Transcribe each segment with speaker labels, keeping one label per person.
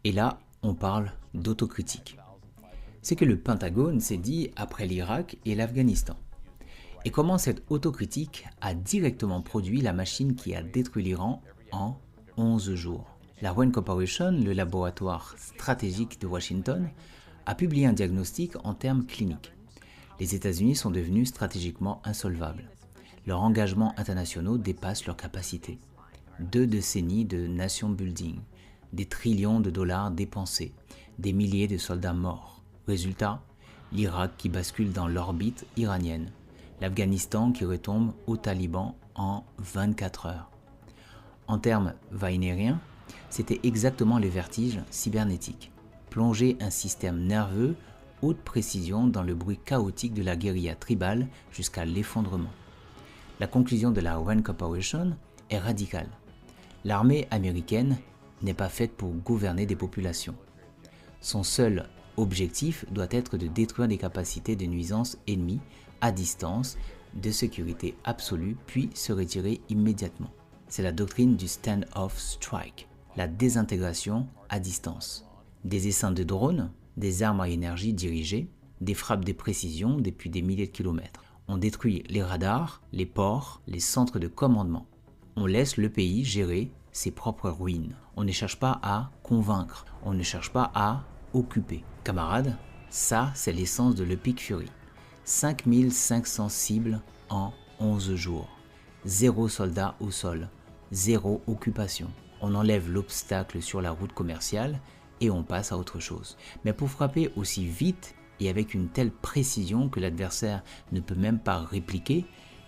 Speaker 1: Et là, on parle d'autocritique. C'est que le Pentagone s'est dit après l'Irak et l'Afghanistan. Et comment cette autocritique a directement produit la machine qui a détruit l'Iran en 11 jours. La Wayne Corporation, le laboratoire stratégique de Washington, a publié un diagnostic en termes cliniques. Les États-Unis sont devenus stratégiquement insolvables. Leurs engagements internationaux dépassent leurs capacités. 2 décennies de nation building, des trillions de dollars dépensés, des milliers de soldats morts. Résultat, l'Irak qui bascule dans l'orbite iranienne, l'Afghanistan qui retombe aux talibans en 24 heures. En termes wagnériens, c'était exactement le vertige cybernétique. Plonger un système nerveux haute précision dans le bruit chaotique de la guérilla tribale jusqu'à l'effondrement. La conclusion de la Wayne Corporation est radicale. L'armée américaine n'est pas faite pour gouverner des populations. Son seul objectif doit être de détruire les capacités de nuisance ennemies à distance, de sécurité absolue, puis se retirer immédiatement. C'est la doctrine du stand-off strike, la désintégration à distance. Des essaims de drones, des armes à énergie dirigées, des frappes de précision depuis des milliers de kilomètres. On détruit les radars, les ports, les centres de commandement. On laisse le pays gérer ses propres ruines. On ne cherche pas à convaincre, on ne cherche pas à occuper. Camarades, ça c'est l'essence de l'Epic Fury. 5500 cibles en 11 jours. 0 soldat au sol, 0 occupation. On enlève l'obstacle sur la route commerciale et on passe à autre chose. Mais pour frapper aussi vite et avec une telle précision que l'adversaire ne peut même pas répliquer,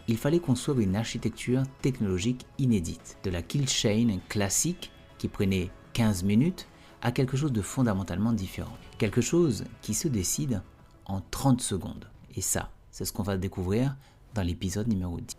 Speaker 1: il fallait construire une architecture technologique inédite. De la kill chain classique qui prenait 15 minutes à quelque chose de fondamentalement différent. Quelque chose qui se décide en 30 secondes. Et ça, c'est ce qu'on va découvrir dans l'épisode numéro 10.